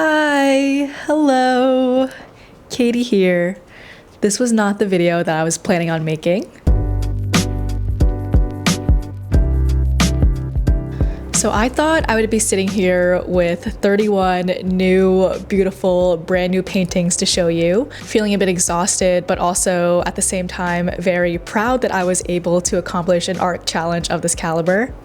Hi, hello, Katie here. This was not the video that I was planning on making. So I thought I would be sitting here with 31 new, beautiful, brand new paintings to show you, feeling a bit exhausted, but also at the same time, very proud that I was able to accomplish an art challenge of this caliber.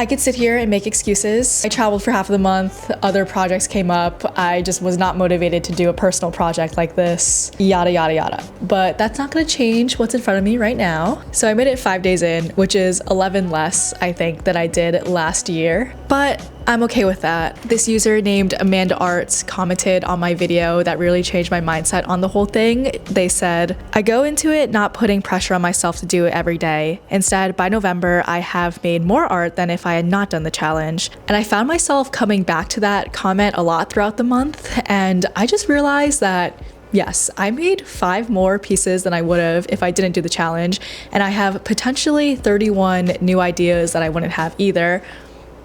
I could sit here and make excuses. I traveled for half of the month, other projects came up, I just was not motivated to do a personal project like this, yada yada yada. But that's not gonna change what's in front of me right now. So I made it 5 days in, which is 11 less, I think, than I did last year. But I'm okay with that. This user named Amanda Arts commented on my video that really changed my mindset on the whole thing. They said, I go into it not putting pressure on myself to do it every day. Instead, by November, I have made more art than if I had not done the challenge. And I found myself coming back to that comment a lot throughout the month. And I just realized that yes, I made 5 more pieces than I would have if I didn't do the challenge. And I have potentially 31 new ideas that I wouldn't have either.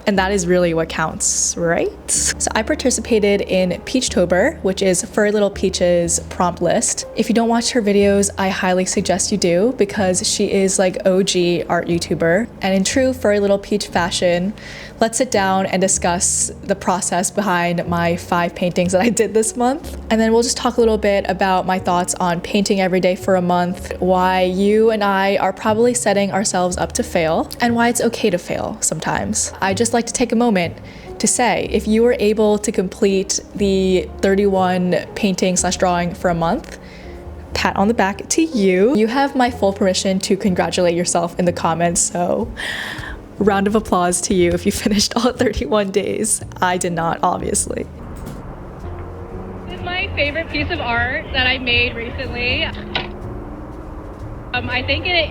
And that is really what counts, right? So I participated in Peachtober, which is Furry Little Peach's prompt list. If you don't watch her videos, I highly suggest you do because she is like OG art YouTuber. And in true Furry Little Peach fashion, let's sit down and discuss the process behind my 5 paintings that I did this month. And then we'll just talk a little bit about my thoughts on painting every day for a month, why you and I are probably setting ourselves up to fail, and why it's okay to fail sometimes. I just like to take a moment to say, if you were able to complete the 31 painting/drawing for a month, pat on the back to you. You have my full permission to congratulate yourself in the comments, so round of applause to you if you finished all 31 days. I did not, obviously. This is my favorite piece of art that I made recently. I think it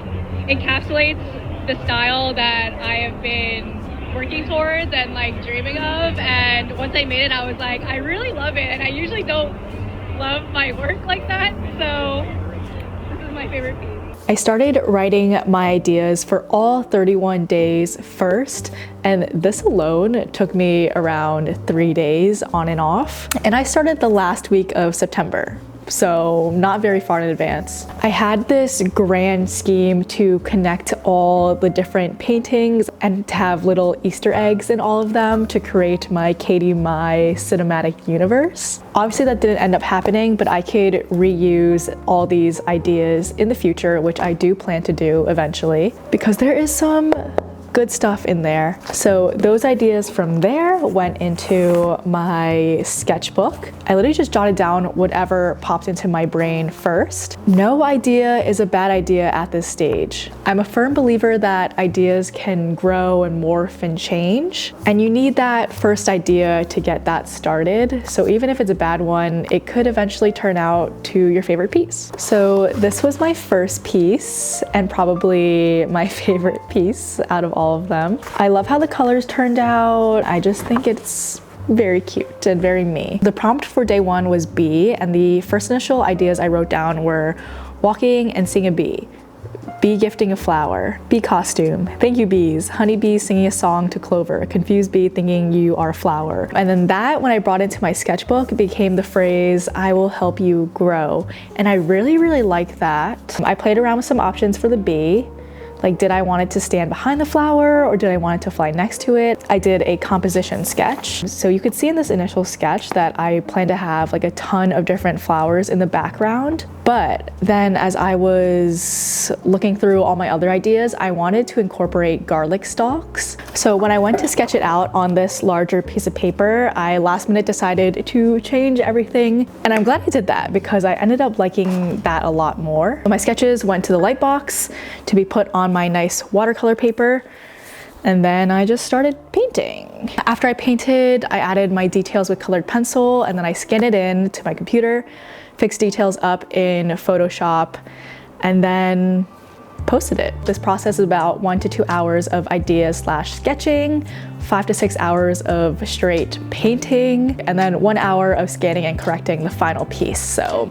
encapsulates the style that I have been working towards and like dreaming of, and once I made it I was like, I really love it, and I usually don't love my work like that, so this is my favorite piece. I started writing my ideas for all 31 days first, and this alone took me around 3 days on and off, and I started the last week of September. So not very far in advance. I had this grand scheme to connect all the different paintings and to have little Easter eggs in all of them to create my Katie My cinematic universe. Obviously that didn't end up happening, but I could reuse all these ideas in the future, which I do plan to do eventually, because there is some good stuff in there. So those ideas from there went into my sketchbook. I literally just jotted down whatever popped into my brain first. No idea is a bad idea at this stage. I'm a firm believer that ideas can grow and morph and change, and you need that first idea to get that started. So even if it's a bad one, it could eventually turn out to your favorite piece. So this was my first piece and probably my favorite piece out of all of them. I love how the colors turned out. I just think it's very cute and very me. The prompt for day 1 was bee, and the first initial ideas I wrote down were walking and seeing a bee, bee gifting a flower, bee costume, thank you bees, honey bees singing a song to clover, a confused bee thinking you are a flower. And then that, when I brought into my sketchbook, became the phrase, I will help you grow. And I really like that. I played around with some options for the bee. Like, did I want it to stand behind the flower or did I want it to fly next to it? I did a composition sketch. So you could see in this initial sketch that I plan to have like a ton of different flowers in the background. But then as I was looking through all my other ideas, I wanted to incorporate garlic stalks. So when I went to sketch it out on this larger piece of paper, I last minute decided to change everything. And I'm glad I did that because I ended up liking that a lot more. My sketches went to the light box to be put on my nice watercolor paper, and then I just started painting. After I painted, I added my details with colored pencil, and then I scanned it in to my computer, fixed details up in Photoshop, and then posted it. This process is about 1 to 2 hours of ideas/sketching, 5 to 6 hours of straight painting, and then 1 hour of scanning and correcting the final piece. So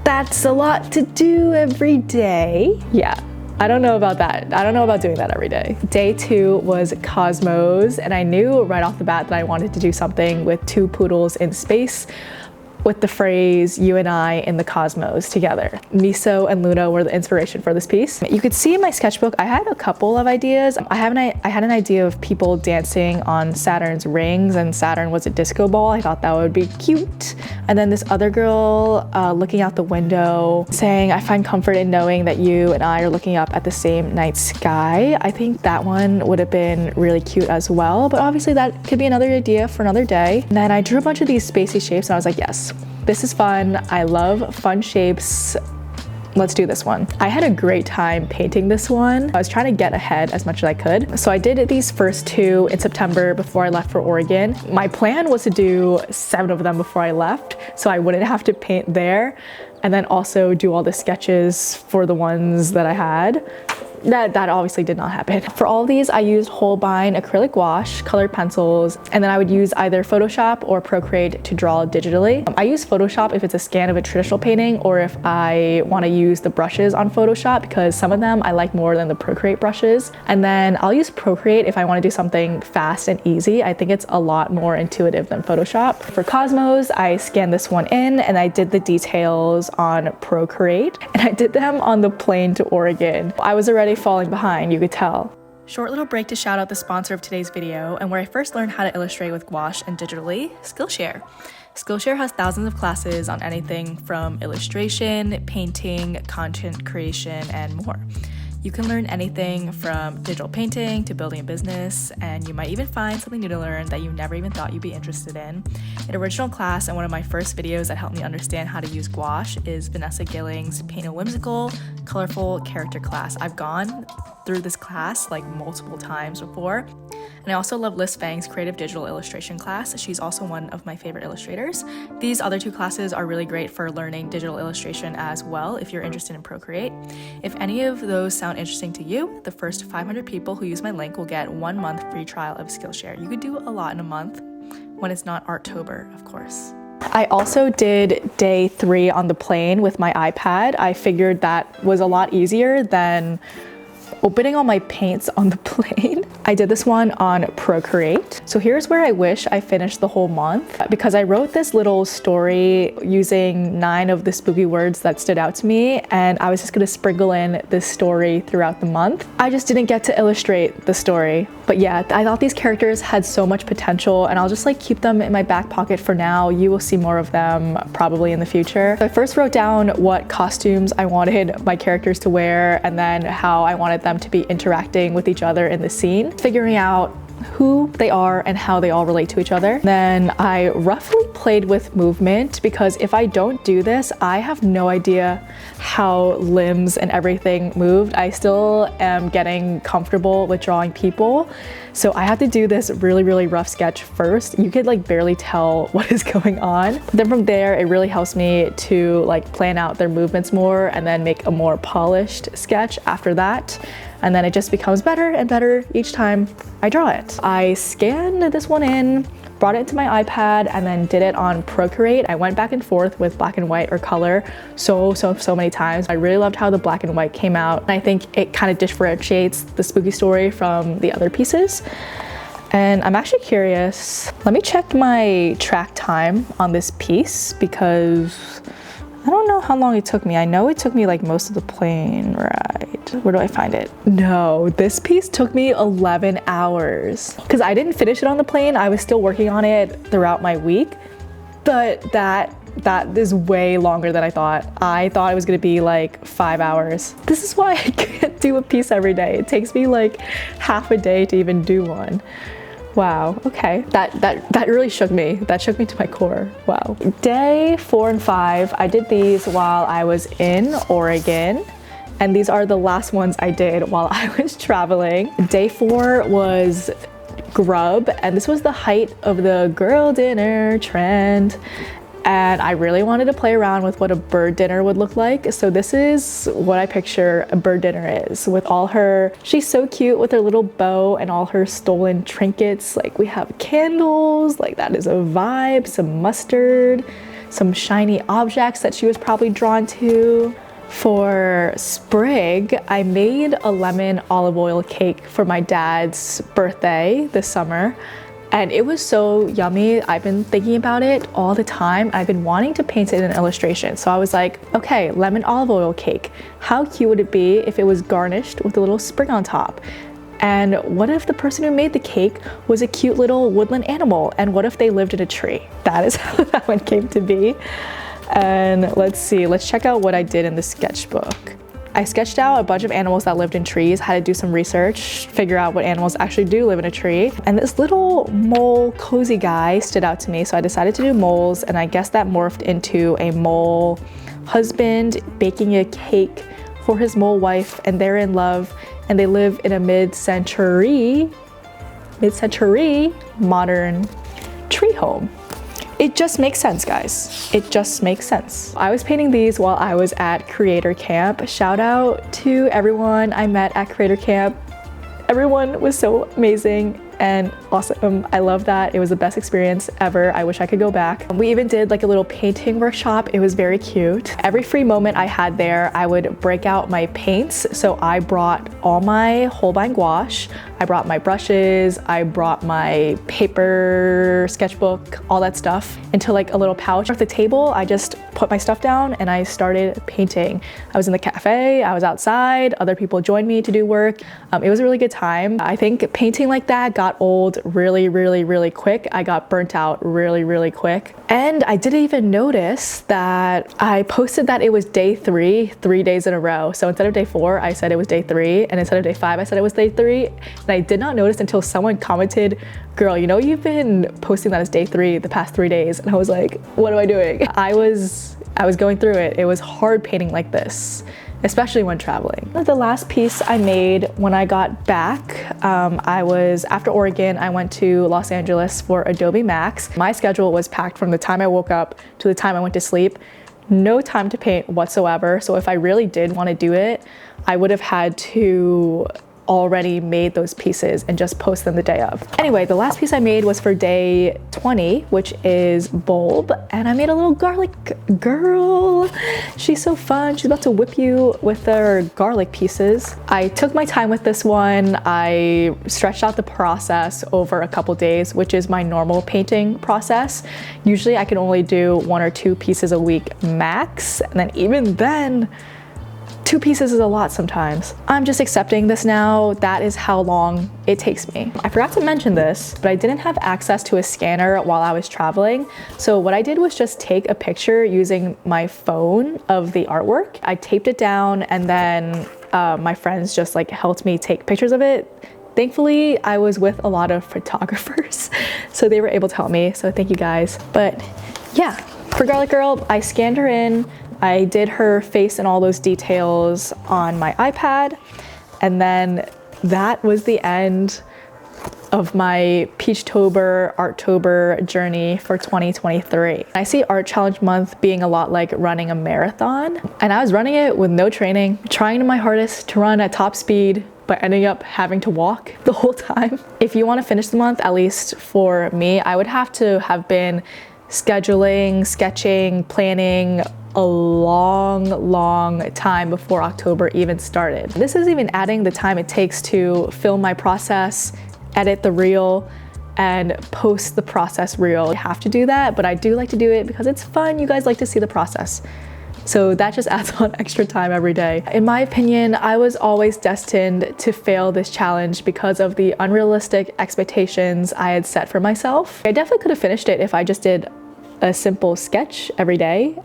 that's a lot to do every day. Yeah. I don't know about that. I don't know about doing that every day. Day 2 was Cosmos, and I knew right off the bat that I wanted to do something with 2 poodles in space, with the phrase "you and I in the cosmos" together. Miso and Luna were the inspiration for this piece. You could see in my sketchbook, I had a couple of ideas. I had an idea of people dancing on Saturn's rings, and Saturn was a disco ball. I thought that would be cute. And then this other girl looking out the window saying, "I find comfort in knowing that you and I are looking up at the same night sky." I think that one would have been really cute as well, but obviously that could be another idea for another day. And then I drew a bunch of these spacey shapes and I was like, yes, this is fun. I love fun shapes. Let's do this one. I had a great time painting this one. I was trying to get ahead as much as I could. So I did these first 2 in September before I left for Oregon. My plan was to do 7 of them before I left, so I wouldn't have to paint there, and then also do all the sketches for the ones that I had. That obviously did not happen. For all of these, I used Holbein acrylic gouache, colored pencils, and then I would use either Photoshop or Procreate to draw digitally. I use Photoshop if it's a scan of a traditional painting, or if I want to use the brushes on Photoshop, because some of them I like more than the Procreate brushes. And then I'll use Procreate if I want to do something fast and easy. I think it's a lot more intuitive than Photoshop. For Cosmos, I scanned this one in and I did the details on Procreate, and I did them on the plane to Oregon. I was already falling behind, you could tell. Short little break to shout out the sponsor of today's video and where I first learned how to illustrate with gouache and digitally, Skillshare. Skillshare has thousands of classes on anything from illustration, painting, content creation, and more. You can learn anything from digital painting to building a business, and you might even find something new to learn that you never even thought you'd be interested in. An original class and one of my first videos that helped me understand how to use gouache is Vanessa Gilling's Paint a Whimsical, Colorful Character class. I've gone through this class like multiple times before. And I also love Liz Fang's Creative Digital Illustration class. She's also one of my favorite illustrators. These other 2 classes are really great for learning digital illustration as well if you're interested in Procreate. If any of those sound interesting to you, the first 500 people who use my link will get 1 month free trial of Skillshare. You could do a lot in a month when it's not Arttober, of course. I also did day 3 on the plane with my iPad. I figured that was a lot easier than opening all my paints on the plane. I did this one on Procreate. So here's where I wish I finished the whole month, because I wrote this little story using 9 of the spooky words that stood out to me, and I was just gonna sprinkle in this story throughout the month. I just didn't get to illustrate the story. But yeah, I thought these characters had so much potential, and I'll just like keep them in my back pocket for now. You will see more of them probably in the future. So I first wrote down what costumes I wanted my characters to wear, and then how I wanted them to be interacting with each other in the scene, figuring out who they are and how they all relate to each other. Then I roughly played with movement, because if I don't do this, I have no idea how limbs and everything moved. I still am getting comfortable with drawing people, so I have to do this really rough sketch first. You could like barely tell what is going on. Then from there, it really helps me to like plan out their movements more and then make a more polished sketch after that. And then it just becomes better and better each time I draw it. I scanned this one in, brought it to my iPad, and then did it on Procreate. I went back and forth with black and white or color so many times. I really loved how the black and white came out, and I think it kind of differentiates the spooky story from the other pieces. And I'm actually curious, let me check my track time on this piece, because I don't know how long it took me. I know it took me like most of the plane ride. Where do I find it? No, this piece took me 11 hours. Because I didn't finish it on the plane. I was still working on it throughout my week. But that is way longer than I thought. I thought it was gonna be like 5 hours. This is why I can't do a piece every day. It takes me like half a day to even do one. Wow, okay. That really shook me. That shook me to my core. Wow. Day 4 and 5, I did these while I was in Oregon. And these are the last ones I did while I was traveling. Day 4 was grub, and this was the height of the girl dinner trend. And I really wanted to play around with what a bird dinner would look like. So this is what I picture a bird dinner is, with all her, she's so cute with her little bow and all her stolen trinkets. Like we have candles, like that is a vibe, some mustard, some shiny objects that she was probably drawn to. For Sprig, I made a lemon olive oil cake for my dad's birthday this summer, and it was so yummy. I've been thinking about it all the time. I've been wanting to paint it in an illustration. So I was like, okay, lemon olive oil cake. How cute would it be if it was garnished with a little sprig on top? And what if the person who made the cake was a cute little woodland animal? And what if they lived in a tree? That is how that one came to be. And let's see, let's check out what I did in the sketchbook. I sketched out a bunch of animals that lived in trees, had to do some research, figure out what animals actually do live in a tree. And this little mole cozy guy stood out to me, so I decided to do moles, and I guess that morphed into a mole husband baking a cake for his mole wife, and they're in love, and they live in a mid-century modern tree home. It just makes sense, guys. It just makes sense. I was painting these while I was at Creator Camp. Shout out to everyone I met at Creator Camp. Everyone was so amazing and awesome. I love that. It was the best experience ever. I wish I could go back. We even did like a little painting workshop. It was very cute. Every free moment I had there, I would break out my paints. So I brought all my Holbein gouache. I brought my brushes, I brought my paper, sketchbook, all that stuff into like a little pouch. At the table, I just put my stuff down and I started painting. I was in the cafe, I was outside, other people joined me to do work. It was a really good time. I think painting like that got old really quick. I got burnt out really quick. And I didn't even notice that I posted that it was day 3 days in a row. So instead of day 4, I said it was day 3, and instead of day 5, I said it was day 3. And I did not notice until someone commented, girl, you know, you've been posting that as day 3 the past 3 days. And I was like, what am I doing? I was going through it. It was hard painting like this, especially when traveling. The last piece I made when I got back, after Oregon, I went to Los Angeles for Adobe Max. My schedule was packed from the time I woke up to the time I went to sleep. No time to paint whatsoever. So if I really did want to do it, I would have had to already made those pieces and just post them the day of. Anyway, the last piece I made was for day 20, which is Bulb, and I made a little garlic girl. She's so fun. She's about to whip you with her garlic pieces. I took my time with this one. I stretched out the process over a couple days, which is my normal painting process. Usually I can only do 1 or 2 pieces a week max, and then even then, 2 pieces is a lot sometimes. I'm just accepting this now. That is how long it takes me. I forgot to mention this, but I didn't have access to a scanner while I was traveling. So what I did was just take a picture using my phone of the artwork. I taped it down, and then my friends just like helped me take pictures of it. Thankfully, I was with a lot of photographers, so they were able to help me. So thank you guys. But yeah, for Garlic Girl, I scanned her in. I did her face and all those details on my iPad, and then that was the end of my Peachtober, Arttober journey for 2023. I see Art Challenge Month being a lot like running a marathon, and I was running it with no training, trying my hardest to run at top speed, but ending up having to walk the whole time. If you want to finish the month, at least for me, I would have to have been scheduling, sketching, planning a long time before October even started. This is even adding the time it takes to film my process, edit the reel, and post the process reel. I have to do that, but I do like to do it because it's fun. You guys like to see the process. So that just adds on extra time every day. In my opinion, I was always destined to fail this challenge because of the unrealistic expectations I had set for myself. I definitely could have finished it if I just did a simple sketch every day,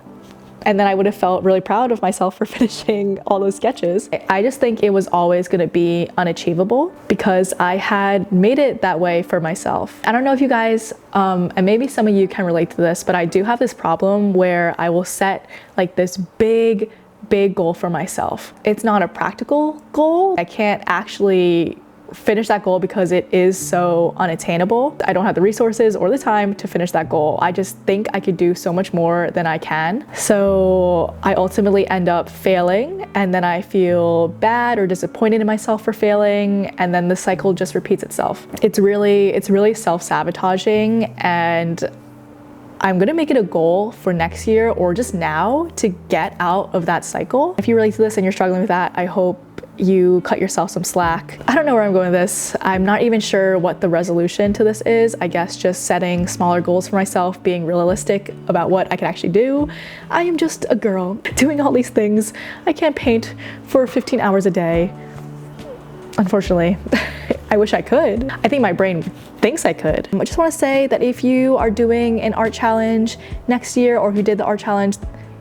and then I would have felt really proud of myself for finishing all those sketches. I just think it was always gonna be unachievable because I had made it that way for myself. I don't know if you guys, and maybe some of you can relate to this, but I do have this problem where I will set like this big goal for myself. It's not a practical goal. I can't actually finish that goal because it is so unattainable. I don't have the resources or the time to finish that goal. I just think I could do so much more than I can. So I ultimately end up failing, and then I feel bad or disappointed in myself for failing, and then the cycle just repeats itself. It's really self-sabotaging, and I'm gonna make it a goal for next year or just now to get out of that cycle. If you relate to this and you're struggling with that, I hope you cut yourself some slack. I don't know where I'm going with this. I'm not even sure what the resolution to this is. I guess just setting smaller goals for myself, being realistic about what I can actually do. I am just a girl doing all these things. I can't paint for 15 hours a day. Unfortunately, I wish I could. I think my brain thinks I could. I just want to say that if you are doing an art challenge next year, or if you did the art challenge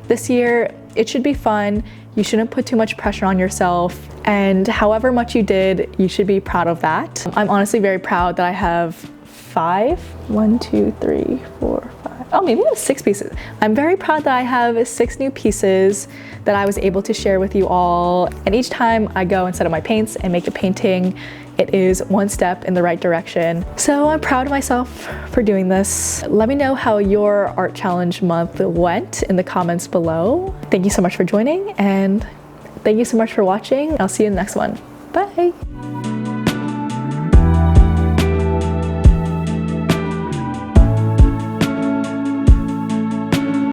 this year, it should be fun. You shouldn't put too much pressure on yourself. And however much you did, you should be proud of that. I'm honestly very proud that I have 5, 1, 2, 3, 4, 5. Oh, maybe I have 6 pieces. I'm very proud that I have 6 new pieces that I was able to share with you all. And each time I go and set up my paints and make a painting, it is one step in the right direction. So I'm proud of myself for doing this. Let me know how your art challenge month went in the comments below. Thank you so much for joining, and thank you so much for watching. I'll see you in the next one. Bye.